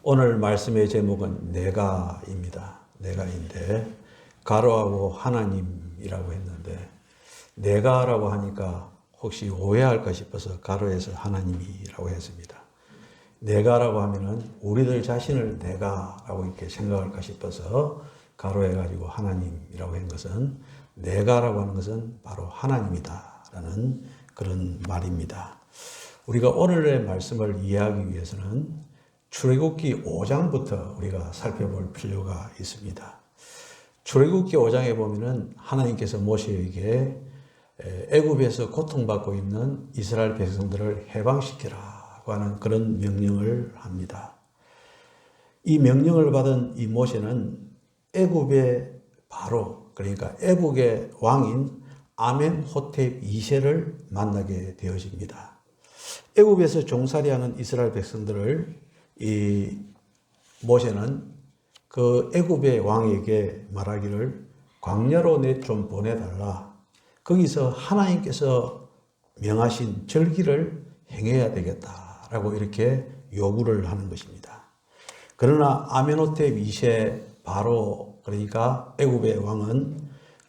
오늘 말씀의 제목은 내가입니다. 내가인데 가로하고 하나님이라고 했는데 내가라고 하니까 혹시 오해할까 싶어서 가로에서 하나님이라고 했습니다. 내가라고 하면은 우리들 자신을 내가라고 이렇게 생각할까 싶어서 가로해가지고 하나님이라고 한 것은 내가라고 하는 것은 바로 하나님이다라는 그런 말입니다. 우리가 오늘의 말씀을 이해하기 위해서는 출애굽기 5장부터 우리가 살펴볼 필요가 있습니다. 출애굽기 5장에 보면은 하나님께서 모세에게 애굽에서 고통받고 있는 이스라엘 백성들을 해방시키라고 하는 그런 명령을 합니다. 이 명령을 받은 이 모세는 애굽의 바로 그러니까 애굽의 왕인 아멘호텝 2세를 만나게 되어집니다. 애굽에서 종살이하는 이스라엘 백성들을 이 모세는 그 애굽의 왕에게 말하기를 광야로 내 좀 보내달라. 거기서 하나님께서 명하신 절기를 행해야 되겠다라고 이렇게 요구를 하는 것입니다. 그러나 아멘호텝 2세 바로 그러니까 애굽의 왕은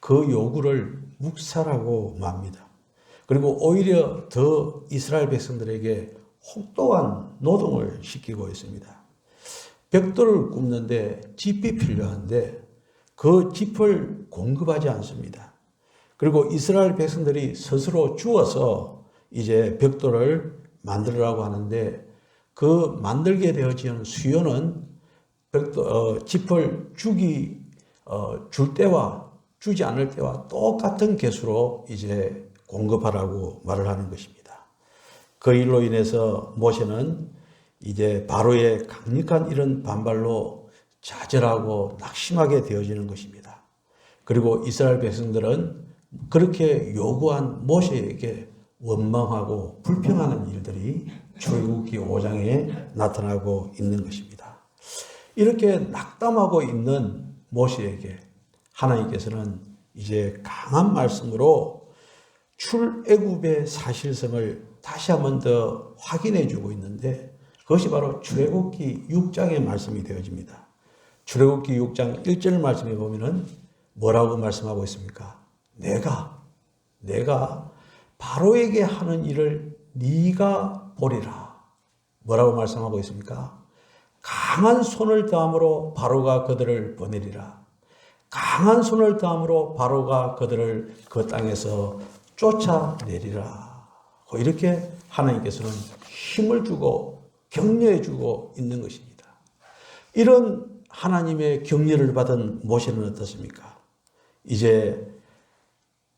그 요구를 묵살하고 맙니다. 그리고 오히려 더 이스라엘 백성들에게 혹독한 노동을 시키고 있습니다. 벽돌을 굽는데 짚이 필요한데 그 짚을 공급하지 않습니다. 그리고 이스라엘 백성들이 스스로 주워서 이제 벽돌을 만들으라고 하는데 그 만들게 되어지는 수요는 짚을 줄 때와 주지 않을 때와 똑같은 개수로 이제 공급하라고 말을 하는 것입니다. 그 일로 인해서 모세는 이제 바로의 강력한 이런 반발로 좌절하고 낙심하게 되어지는 것입니다. 그리고 이스라엘 백성들은 그렇게 요구한 모세에게 원망하고 불평하는 일들이 출애굽기 5장에 나타나고 있는 것입니다. 이렇게 낙담하고 있는 모세에게 하나님께서는 이제 강한 말씀으로 출애굽의 사실성을 다시 한 번 더 확인해 주고 있는데 그것이 바로 출애굽기 6장의 말씀이 되어집니다. 출애굽기 6장 1절 말씀에 보면은 뭐라고 말씀하고 있습니까? 내가 바로에게 하는 일을 네가 보리라. 뭐라고 말씀하고 있습니까? 강한 손을 다함으로 바로가 그들을 보내리라. 강한 손을 다함으로 바로가 그들을 그 땅에서 쫓아내리라. 이렇게 하나님께서는 힘을 주고 격려해 주고 있는 것입니다. 이런 하나님의 격려를 받은 모세는 어떻습니까? 이제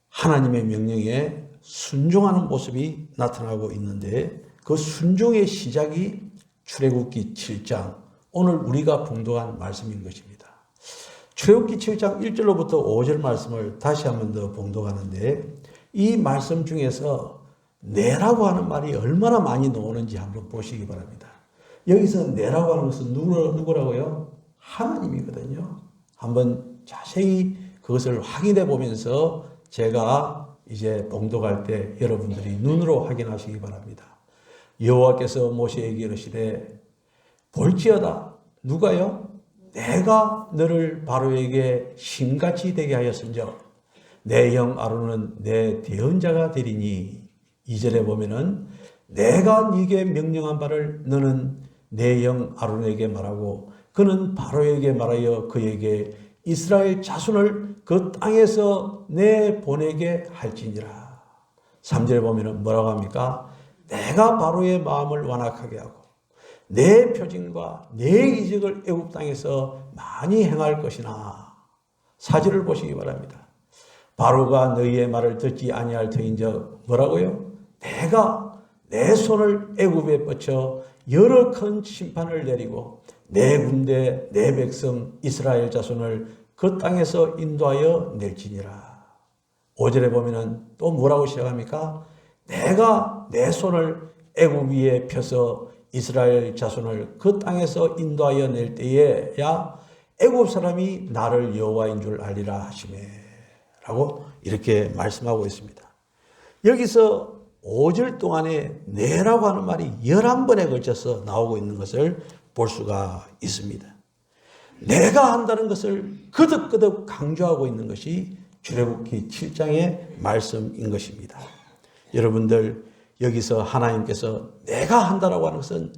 하나님의 명령에 순종하는 모습이 나타나고 있는데 그 순종의 시작이 출애굽기 7장 오늘 우리가 봉독한 말씀인 것입니다. 출애굽기 7장 1절로부터 5절 말씀을 다시 한 번 더 봉독하는데 이 말씀 중에서 내라고 하는 말이 얼마나 많이 나오는지 한번 보시기 바랍니다. 여기서 내라고 하는 것은 누구라고요? 하나님이거든요. 한번 자세히 그것을 확인해 보면서 제가 이제 봉독할 때 여러분들이 눈으로 확인하시기 바랍니다. 여호와께서 모세에게 이르시되 볼지어다 누가요? 내가 너를 바로에게 신같이 되게 하였은즉 내 형 아론은 내 대언자가 되리니 2절에 보면은 내가 네게 명령한 바를 너는 내 형 아론에게 말하고 그는 바로에게 말하여 그에게 이스라엘 자손을 그 땅에서 내보내게 할지니라. 3절에 보면은 뭐라고 합니까? 내가 바로의 마음을 완악하게 하고 내 표징과 내 이적을 애굽 땅에서 많이 행할 것이나 4절을 보시기 바랍니다. 바로가 너희의 말을 듣지 아니할 터인즉 뭐라고요? 내가 내 손을 애굽에 뻗쳐 여러 큰 심판을 내리고 내 군대 내 백성 이스라엘 자손을 그 땅에서 인도하여 낼지니라. 5절에 보면은 또 뭐라고 시작합니까? 내가 내 손을 애굽 위에 펴서 이스라엘 자손을 그 땅에서 인도하여 낼 때에야 애굽 사람이 나를 여호와인 줄 알리라 하시매 라고 이렇게 말씀하고 있습니다. 여기서 5절 동안에 내라고 하는 말이 11번에 걸쳐서 나오고 있는 것을 볼 수가 있습니다. 내가 한다는 것을 거듭거듭 강조하고 있는 것이 출애굽기 7장의 말씀인 것입니다. 여러분들, 여기서 하나님께서 내가 한다라고 하는 것은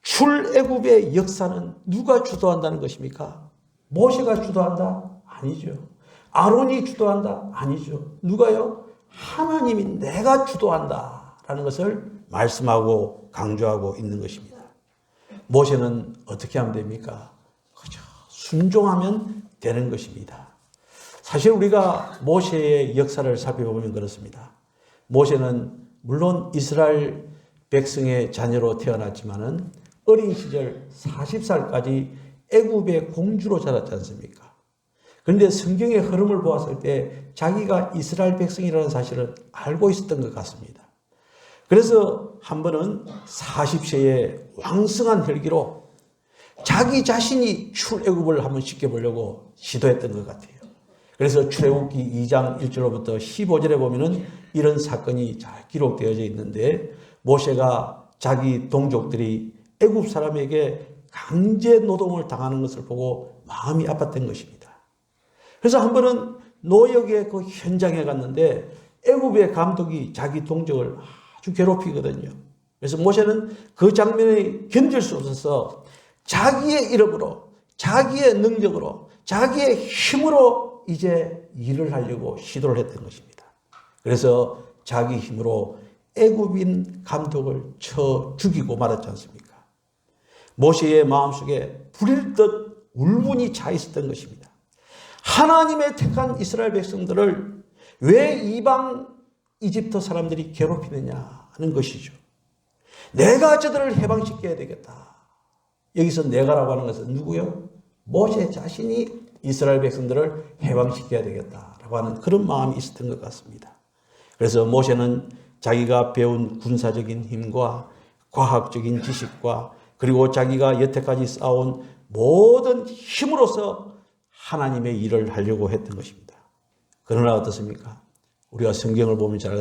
출애굽의 역사는 누가 주도한다는 것입니까? 모세가 주도한다? 아니죠. 아론이 주도한다? 아니죠. 누가요? 하나님이 내가 주도한다라는 것을 말씀하고 강조하고 있는 것입니다. 모세는 어떻게 하면 됩니까? 그저 순종하면 되는 것입니다. 사실 우리가 모세의 역사를 살펴보면 그렇습니다. 모세는 물론 이스라엘 백성의 자녀로 태어났지만은 어린 시절 40살까지 애굽의 공주로 자랐지 않습니까? 그런데 성경의 흐름을 보았을 때 자기가 이스라엘 백성이라는 사실을 알고 있었던 것 같습니다. 그래서 한 번은 40세의 왕성한 혈기로 자기 자신이 출애굽을 한번 시켜보려고 시도했던 것 같아요. 그래서 출애굽기 2장 1절로부터 15절에 보면은 이런 사건이 잘 기록되어져 있는데, 모세가 자기 동족들이 애굽 사람에게 강제 노동을 당하는 것을 보고 마음이 아팠던 것입니다. 그래서 한 번은 노역의 그 현장에 갔는데 애굽의 감독이 자기 동족을 아주 괴롭히거든요. 그래서 모세는 그 장면을 견딜 수 없어서 자기의 이름으로, 자기의 능력으로, 자기의 힘으로 이제 일을 하려고 시도를 했던 것입니다. 그래서 자기 힘으로 애굽인 감독을 쳐 죽이고 말았지 않습니까? 모세의 마음속에 불일 듯 울분이 차 있었던 것입니다. 하나님의 택한 이스라엘 백성들을 왜 이방 이집트 사람들이 괴롭히느냐 하는 것이죠. 내가 저들을 해방시켜야 되겠다. 여기서 내가라고 하는 것은 누구요? 모세 자신이 이스라엘 백성들을 해방시켜야 되겠다라고 하는 그런 마음이 있었던 것 같습니다. 그래서 모세는 자기가 배운 군사적인 힘과 과학적인 지식과 그리고 자기가 여태까지 쌓아온 모든 힘으로서 하나님의 일을 하려고 했던 것입니다. 그러나 어떻습니까? 우리가 성경을 보면 잘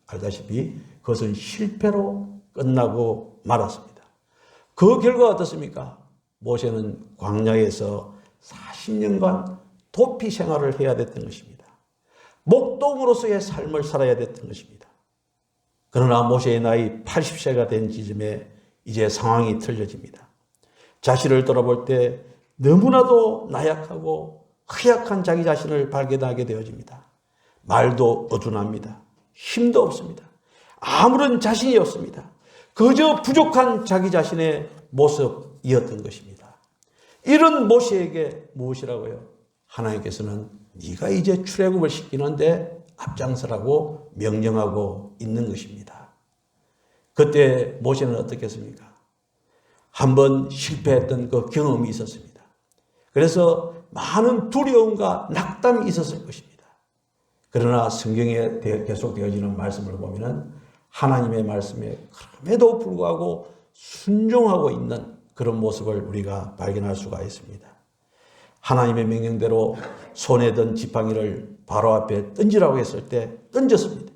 알다시피 그것은 실패로 끝나고 말았습니다. 그 결과가 어떻습니까? 모세는 광야에서 40년간 도피 생활을 해야 됐던 것입니다. 목동으로서의 삶을 살아야 됐던 것입니다. 그러나 모세의 나이 80세가 된 지점에 이제 상황이 틀려집니다. 자신을 돌아볼 때 너무나도 나약하고 허약한 자기 자신을 발견하게 되어집니다. 말도 어둔합니다. 힘도 없습니다. 아무런 자신이 없습니다. 그저 부족한 자기 자신의 모습이었던 것입니다. 이런 모세에게 무엇이라고요? 하나님께서는 네가 이제 출애굽을 시키는데 앞장서라고 명령하고 있는 것입니다. 그때 모세는 어떻게 했습니까? 한번 실패했던 그 경험이 있었습니다. 그래서 많은 두려움과 낙담이 있었을 것입니다. 그러나 성경에 계속 되어지는 말씀을 보면은 하나님의 말씀에 그럼에도 불구하고 순종하고 있는 그런 모습을 우리가 발견할 수가 있습니다. 하나님의 명령대로 손에 든 지팡이를 바로 앞에 던지라고 했을 때 던졌습니다.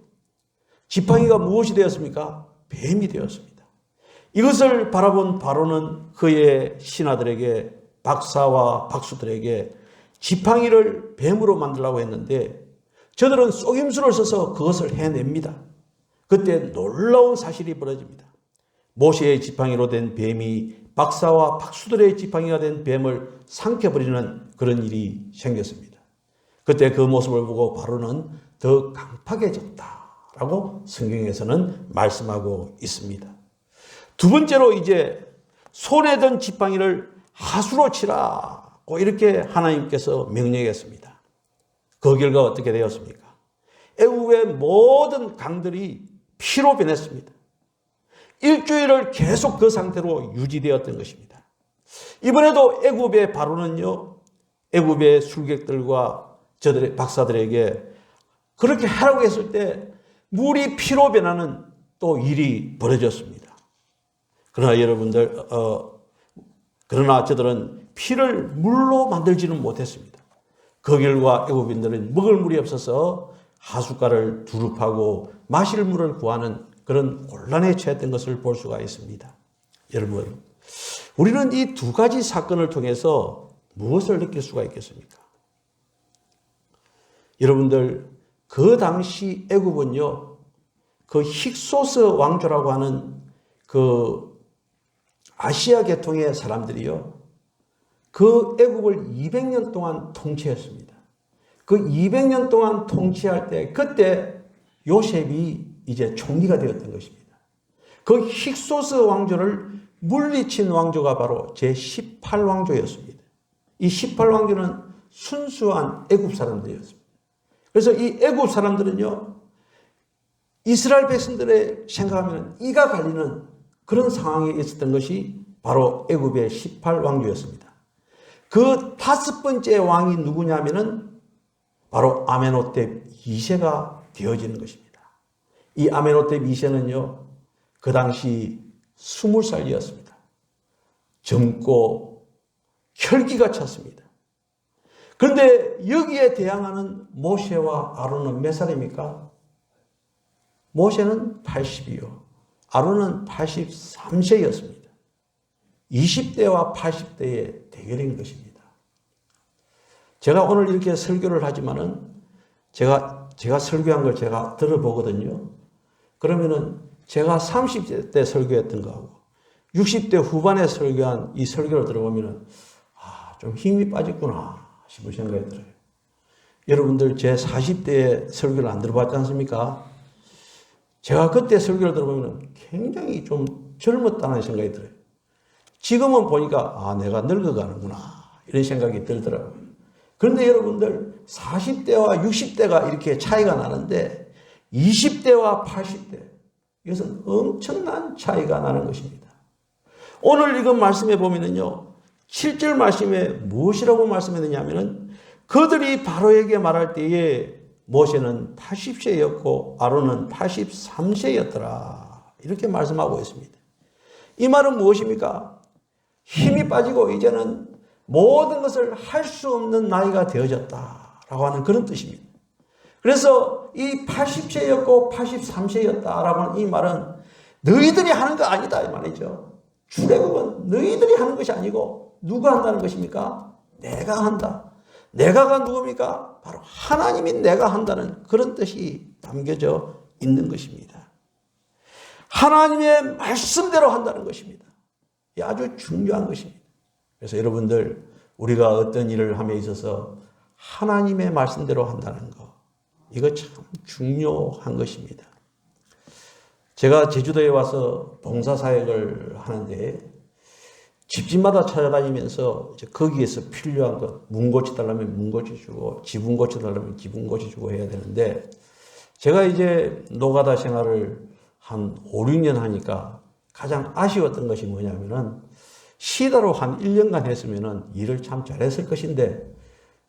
지팡이가 무엇이 되었습니까? 뱀이 되었습니다. 이것을 바라본 바로는 그의 신하들에게, 박사와 박수들에게 지팡이를 뱀으로 만들라고 했는데 저들은 속임수를 써서 그것을 해냅니다. 그때 놀라운 사실이 벌어집니다. 모세의 지팡이로 된 뱀이 박사와 박수들의 지팡이가 된 뱀을 삼켜버리는 그런 일이 생겼습니다. 그때 그 모습을 보고 바로는 더 강팍해졌다라고 성경에서는 말씀하고 있습니다. 두 번째로 이제 손에 든 지팡이를 하수로 치라고 이렇게 하나님께서 명령했습니다. 그 결과 어떻게 되었습니까? 애굽의 모든 강들이 피로 변했습니다. 일주일을 계속 그 상태로 유지되었던 것입니다. 이번에도 애굽의 바로는요, 애굽의 술객들과 저들의 박사들에게 그렇게 하라고 했을 때 물이 피로 변하는 또 일이 벌어졌습니다. 그러나 여러분들, 그러나 저들은 피를 물로 만들지는 못했습니다. 그 결과 애굽인들은 먹을 물이 없어서 하숫가를 두릅하고 마실 물을 구하는 그런 곤란에 처했던 것을 볼 수가 있습니다. 여러분, 우리는 이 두 가지 사건을 통해서 무엇을 느낄 수가 있겠습니까? 여러분들, 그 당시 애굽은요, 그 힉소스 왕조라고 하는 그 아시아 계통의 사람들이요, 그 애굽을 200년 동안 통치했습니다. 그 200년 동안 통치할 때, 그때 요셉이 이제 총리가 되었던 것입니다. 그 힉소스 왕조를 물리친 왕조가 바로 제18왕조였습니다. 이 18왕조는 순수한 애굽 사람들이었습니다. 그래서 이 애굽 사람들은요, 이스라엘 백성들의 생각하면 이가 갈리는 그런 상황에 있었던 것이 바로 애굽의 18왕조였습니다. 그 5번째 왕이 누구냐면은 바로 아멘호텝 2세가 되어지는 것입니다. 이 아멘호텝 2세는요, 그 당시 20살이었습니다. 젊고 혈기가 찼습니다. 그런데 여기에 대항하는 모세와 아론은 몇 살입니까? 모세는 80이요. 아론은 83세였습니다. 20대와 80대의 대결인 것입니다. 제가 오늘 이렇게 설교를 하지만은 제가 설교한 걸 제가 들어보거든요. 그러면은 제가 30대 때 설교했던 거하고 60대 후반에 설교한 이 설교를 들어보면은 좀 힘이 빠졌구나 싶은 생각이 들어요. 여러분들 제 40대의 설교를 안 들어봤지 않습니까? 제가 그때 설교를 들어보면 굉장히 좀 젊었다는 생각이 들어요. 지금은 보니까 내가 늙어가는구나 이런 생각이 들더라고요. 그런데 여러분들 40대와 60대가 이렇게 차이가 나는데 20대와 80대, 이것은 엄청난 차이가 나는 것입니다. 오늘 이건 말씀해 보면은요, 7절 말씀에 무엇이라고 말씀했느냐면은 그들이 바로에게 말할 때에 모세는 80세였고 아론은 83세였더라. 이렇게 말씀하고 있습니다. 이 말은 무엇입니까? 힘이 빠지고 이제는 모든 것을 할 수 없는 나이가 되어졌다라고 하는 그런 뜻입니다. 그래서 이 80세였고 83세였다라고 하는 이 말은 너희들이 하는 거 아니다 이 말이죠. 출애굽은 너희들이 하는 것이 아니고 누가 한다는 것입니까? 내가 한다. 내가가 누굽니까? 바로 하나님이 내가 한다는 그런 뜻이 담겨져 있는 것입니다. 하나님의 말씀대로 한다는 것입니다. 이 아주 중요한 것입니다. 그래서 여러분들, 우리가 어떤 일을 함에 있어서 하나님의 말씀대로 한다는 것, 이거 참 중요한 것입니다. 제가 제주도에 와서 봉사사역을 하는데 집집마다 찾아다니면서 이제 거기에서 필요한 것, 문 고쳐달라면 문 고쳐주고 지붕 고쳐달라면 지붕 고쳐주고 해야 되는데, 제가 이제 노가다 생활을 한 5, 6년 하니까 가장 아쉬웠던 것이 뭐냐면은 시다로 한 1년간 했으면은 일을 참 잘했을 것인데,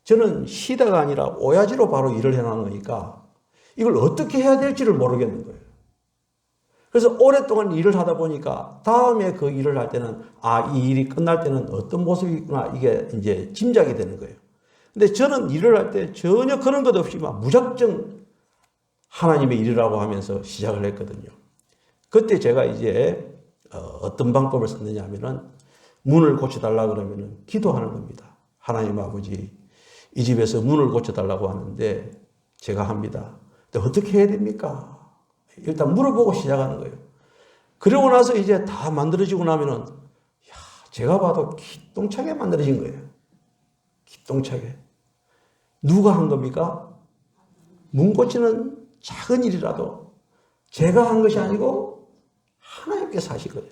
저는 시다가 아니라 오야지로 바로 일을 해놓으니까 이걸 어떻게 해야 될지를 모르겠는 거예요. 그래서 오랫동안 일을 하다 보니까 다음에 그 일을 할 때는 이 일이 끝날 때는 어떤 모습이 있구나, 이게 이제 짐작이 되는 거예요. 근데 저는 일을 할 때 전혀 그런 것 없이 막 무작정 하나님의 일이라고 하면서 시작을 했거든요. 그때 제가 이제 어떤 방법을 썼느냐 하면은 문을 고쳐달라 그러면은 기도하는 겁니다. 하나님 아버지, 이 집에서 문을 고쳐달라고 하는데 제가 합니다. 근데 어떻게 해야 됩니까? 일단 물어보고 시작하는 거예요. 그러고 나서 이제 다 만들어지고 나면은, 제가 봐도 기똥차게 만들어진 거예요. 기똥차게. 누가 한 겁니까? 문 고치는 작은 일이라도 제가 한 것이 아니고 하나님께서 하신 거예요.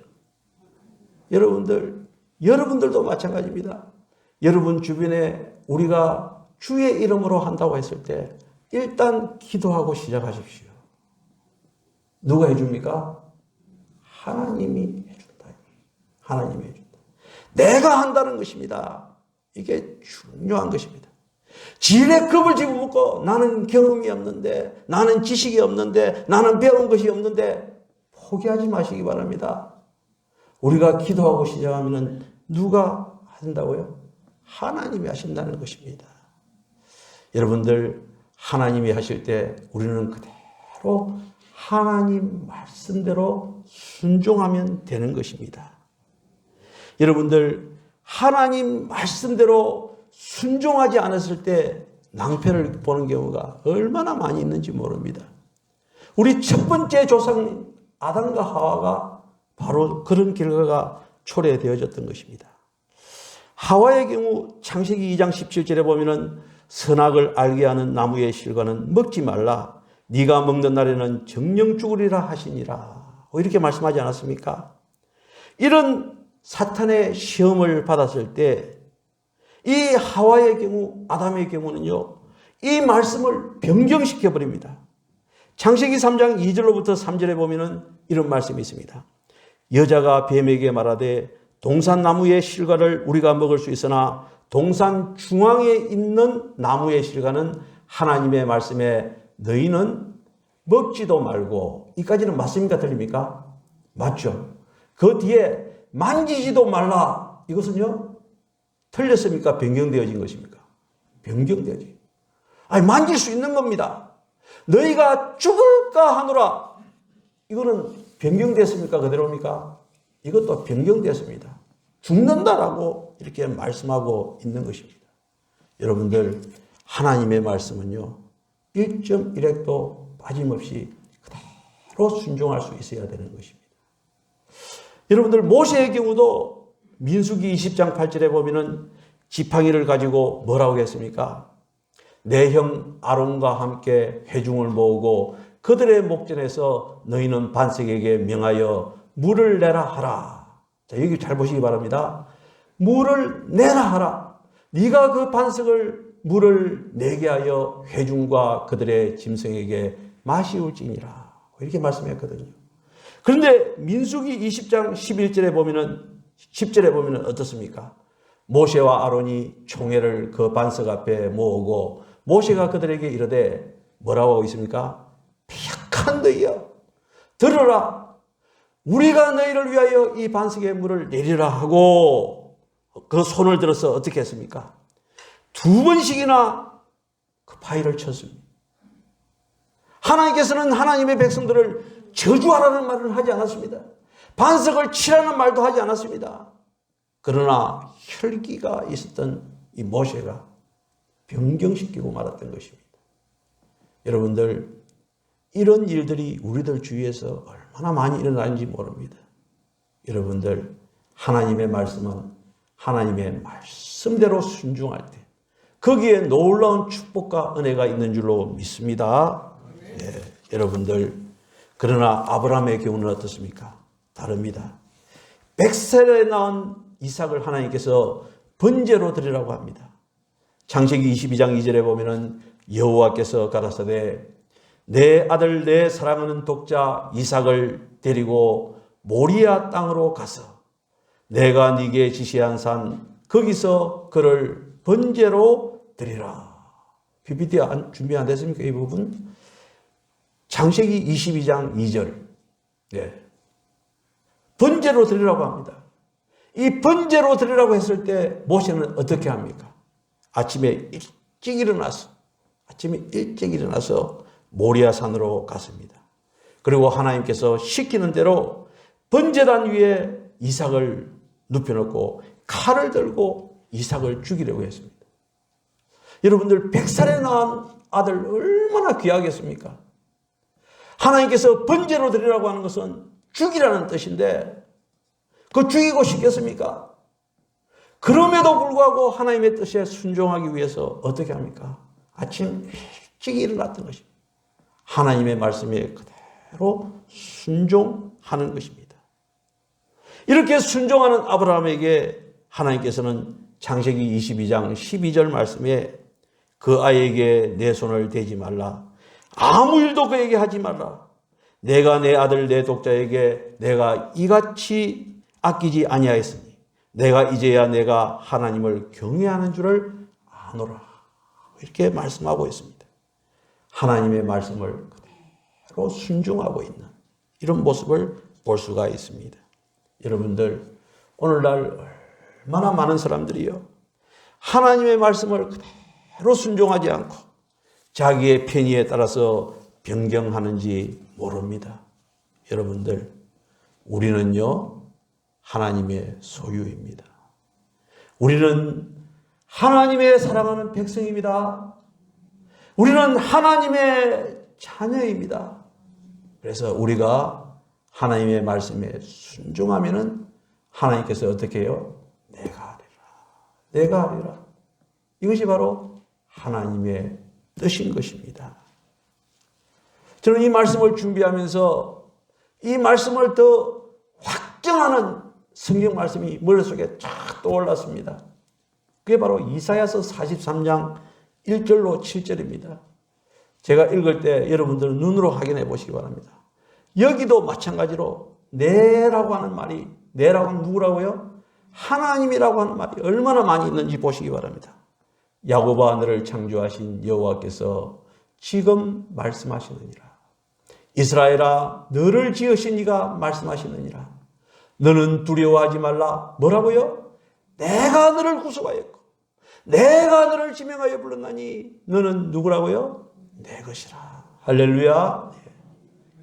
여러분들도 마찬가지입니다. 여러분 주변에 우리가 주의 이름으로 한다고 했을 때 일단 기도하고 시작하십시오. 누가 해줍니까? 하나님이 해준다. 하나님이 해준다. 내가 한다는 것입니다. 이게 중요한 것입니다. 지레 겁을 집어먹고 나는 경험이 없는데, 나는 지식이 없는데, 나는 배운 것이 없는데 포기하지 마시기 바랍니다. 우리가 기도하고 시작하면 누가 한다고요? 하나님이 하신다는 것입니다. 여러분들, 하나님이 하실 때 우리는 그대로 하나님 말씀대로 순종하면 되는 것입니다. 여러분들 하나님 말씀대로 순종하지 않았을 때 낭패를 보는 경우가 얼마나 많이 있는지 모릅니다. 우리 첫 번째 조상 아담과 하와가 바로 그런 결과가 초래되어졌던 것입니다. 하와의 경우 창세기 2장 17절에 보면은 선악을 알게 하는 나무의 실과는 먹지 말라. 네가 먹는 날에는 정령 죽으리라 하시니라. 이렇게 말씀하지 않았습니까? 이런 사탄의 시험을 받았을 때 이 하와의 경우, 아담의 경우는요, 이 말씀을 변경시켜 버립니다. 창세기 3장 2절로부터 3절에 보면은 이런 말씀이 있습니다. 여자가 뱀에게 말하되 동산나무의 실과를 우리가 먹을 수 있으나 동산 중앙에 있는 나무의 실과는 하나님의 말씀에 너희는 먹지도 말고, 이까지는 맞습니까? 틀립니까? 맞죠. 그 뒤에 만지지도 말라, 이것은요 틀렸습니까? 변경되어진 것입니까? 변경되어진. 아니, 만질 수 있는 겁니다. 너희가 죽을까 하노라, 이거는 변경됐습니까? 그대로입니까? 이것도 변경됐습니다. 죽는다라고 이렇게 말씀하고 있는 것입니다. 여러분들, 하나님의 말씀은요 1.1핵도 빠짐없이 그대로 순종할 수 있어야 되는 것입니다. 여러분들, 모세의 경우도 민수기 20장 8절에 보면은 지팡이를 가지고 뭐라고 했습니까? 내 형 아론과 함께 회중을 모으고 그들의 목전에서 너희는 반석에게 명하여 물을 내라 하라. 자, 여기 잘 보시기 바랍니다. 물을 내라 하라. 네가 그 반석을 물을 내게 하여 회중과 그들의 짐승에게 마시울지니라. 이렇게 말씀했거든요. 그런데 민수기 20장 11절에 보면은 10절에 보면은 어떻습니까? 모세와 아론이 총회를 그 반석 앞에 모으고 모세가 그들에게 이르되 뭐라고 하고 있습니까? 폐역한 너희여, 들으라. 우리가 너희를 위하여 이 반석에 물을 내리라 하고 그 손을 들어서 어떻게 했습니까? 2번씩이나 그 바위를 쳤습니다. 하나님께서는 하나님의 백성들을 저주하라는 말을 하지 않았습니다. 반석을 치라는 말도 하지 않았습니다. 그러나 혈기가 있었던 이 모세가 변경시키고 말았던 것입니다. 여러분들, 이런 일들이 우리들 주위에서 얼마나 많이 일어나는지 모릅니다. 여러분들, 하나님의 말씀은 하나님의 말씀대로 순종할 때 거기에 놀라운 축복과 은혜가 있는 줄로 믿습니다. 네, 여러분들, 그러나 아브라함의 경우는 어떻습니까? 다릅니다. 100살에 낳은 이삭을 하나님께서 번제로 드리라고 합니다. 창세기 22장 2절에 보면은 여호와께서 가라사대 내 아들 내 사랑하는 독자 이삭을 데리고 모리아 땅으로 가서 내가 네게 지시한 산 거기서 그를 번제로 드리라. PPT 준비 안 됐습니까? 이 부분 창세기 22장 2절. 네. 번제로 드리라고 합니다. 이 번제로 드리라고 했을 때 모세는 어떻게 합니까? 아침에 일찍 일어나서 모리아 산으로 갔습니다. 그리고 하나님께서 시키는 대로 번제단 위에 이삭을 눕혀놓고 칼을 들고 이삭을 죽이려고 했습니다. 여러분들, 100살에 낳은 아들 얼마나 귀하겠습니까? 하나님께서 번제로 드리라고 하는 것은 죽이라는 뜻인데 그거 죽이고 싶겠습니까? 그럼에도 불구하고 하나님의 뜻에 순종하기 위해서 어떻게 합니까? 아침 일찍 일어났던 것입니다. 하나님의 말씀에 그대로 순종하는 것입니다. 이렇게 순종하는 아브라함에게 하나님께서는 창세기 22장 12절 말씀에 그 아이에게 내 손을 대지 말라. 아무 일도 그에게 하지 말라. 내가 내 아들 내 독자에게 내가 이같이 아끼지 아니하였으니 내가 이제야 내가 하나님을 경외하는 줄을 아노라. 이렇게 말씀하고 있습니다. 하나님의 말씀을 그대로 순종하고 있는 이런 모습을 볼 수가 있습니다. 여러분들, 오늘날 얼마나 많은 사람들이요, 하나님의 말씀을 그대로 순종하지 않고 자기의 편의에 따라서 변경하는지 모릅니다. 여러분들, 우리는요 하나님의 소유입니다. 우리는 하나님의 사랑하는 백성입니다. 우리는 하나님의 자녀입니다. 그래서 우리가 하나님의 말씀에 순종하면은 하나님께서 어떻게 해요? 내가 하리라. 내가 하리라. 이것이 바로 하나님의 뜻인 것입니다. 저는 이 말씀을 준비하면서 이 말씀을 더 확정하는 성경 말씀이 머릿속에 쫙 떠올랐습니다. 그게 바로 이사야서 43장 1절로 7절입니다. 제가 읽을 때 여러분들은 눈으로 확인해 보시기 바랍니다. 여기도 마찬가지로 내라고 하는 말이, 내라고 하는 누구라고요? 하나님이라고 하는 말이 얼마나 많이 있는지 보시기 바랍니다. 야곱아 너를 창조하신 여호와께서 지금 말씀하시느니라. 이스라엘아 너를 지으신 이가 말씀하시느니라. 너는 두려워하지 말라. 뭐라고요? 내가 너를 구속하였고 내가 너를 지명하여 불렀나니 너는 누구라고요? 내 것이라. 할렐루야.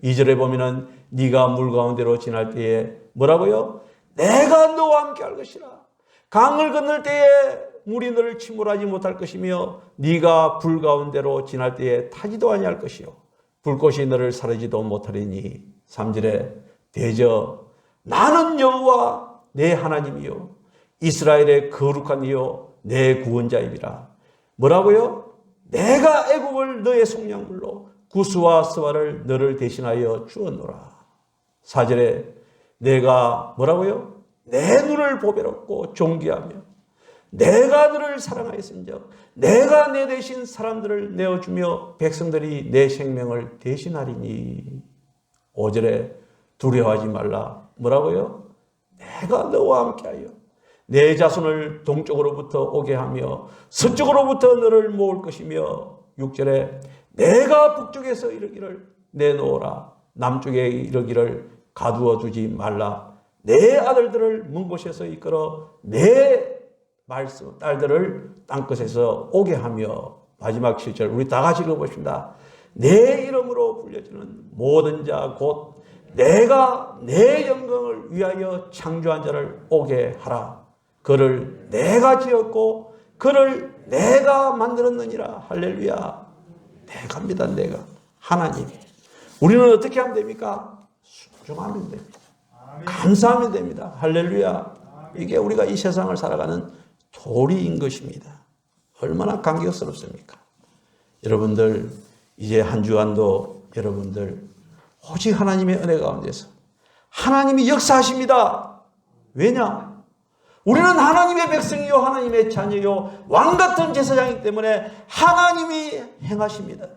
2절에 보면은 네가 물 가운데로 지날 때에 뭐라고요? 내가 너와 함께 할 것이라. 강을 건널 때에 물이 너를 침몰하지 못할 것이며 네가 불 가운데로 지날 때에 타지도 아니할 것이요 불꽃이 너를 사르지도 못하리니. 3절에 대저 나는 여호와 내 하나님이요 이스라엘의 거룩한 이요 내 구원자이니라. 뭐라고요? 내가 애굽을 너의 속량물로 구스와 스바를 너를 대신하여 주었노라. 4절에 내가 뭐라고요? 내 눈을 보배롭고 존귀하며 내가 너를 사랑하였은즉 내가 내 대신 사람들을 내어주며 백성들이 내 생명을 대신하리니. 5절에 두려워하지 말라. 뭐라고요? 내가 너와 함께하여 내 자손을 동쪽으로부터 오게 하며 서쪽으로부터 너를 모을 것이며. 6절에 내가 북쪽에서 이르기를 내놓으라. 남쪽에 이르기를 가두어 두지 말라. 내 아들들을 먼 곳에서 이끌어 내 말씀 딸들을 땅끝에서 오게 하며. 마지막 7절 우리 다 같이 읽어보십니다. 내 이름으로 불려지는 모든 자 곧 내가 내 영광을 위하여 창조한 자를 오게 하라. 그를 내가 지었고 그를 내가 만들었느니라. 할렐루야. 내가입니다. 내가. 하나님. 우리는 어떻게 하면 됩니까? 순종하면 됩니다. 감사하면 됩니다. 할렐루야. 이게 우리가 이 세상을 살아가는 도리인 것입니다. 얼마나 감격스럽습니까? 여러분들 이제 한 주간도 여러분들 오직 하나님의 은혜 가운데서 하나님이 역사하십니다. 왜냐? 우리는 하나님의 백성이요 하나님의 자녀요 왕같은 제사장이기 때문에 하나님이 행하십니다.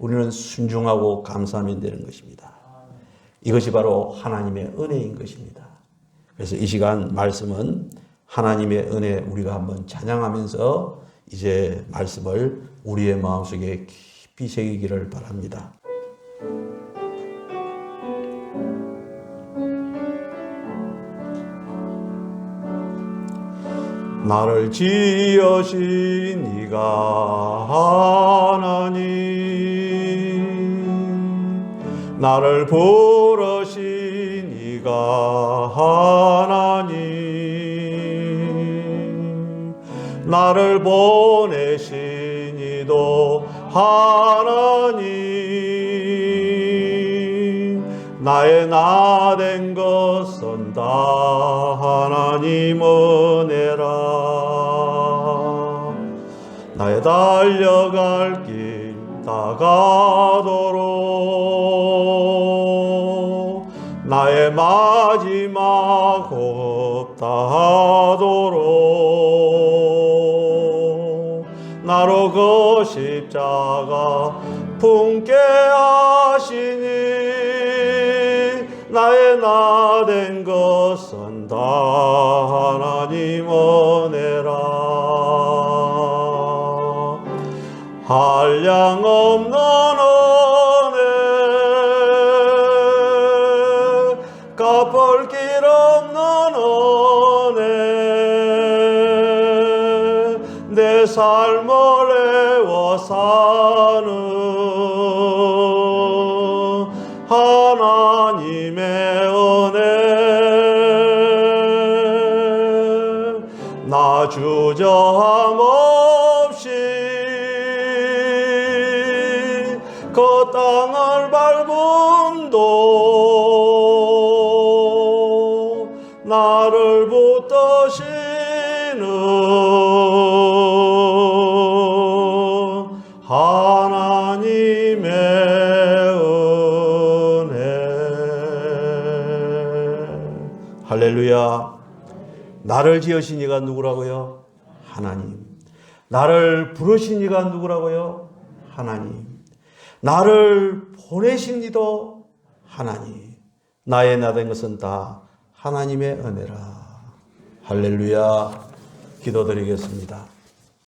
우리는 순종하고 감사하면 되는 것입니다. 이것이 바로 하나님의 은혜인 것입니다. 그래서 이 시간 말씀은 하나님의 은혜 우리가 한번 찬양하면서 이제 말씀을 우리의 마음속에 깊이 새기기를 바랍니다. 나를 지으신 이가 하나님 나를 부르신 이가 하나님 나를 보내신 이도 하나님 나의 나 된 것은 다 하나님 은혜라 나의 달려갈 길 다가도록 나의 마지막 호흡 다하도록 나로 그 십자가 품게 하시니 나의 나 된 것은 다 하나님 은혜라 한량 없는 은혜 갚을 길 없는 은혜 내 삶을 애워 사는 하나님의 은혜 나 주저함 없이 그 땅을 밟음도 나를 붙드시는 하나님의 은혜. 할렐루야. 나를 지으신 이가 누구라고요? 하나님. 나를 부르신 이가 누구라고요? 하나님. 나를 보내신 이도 하나님. 나의 나 된 것은 다 하나님의 은혜라. 할렐루야. 기도드리겠습니다.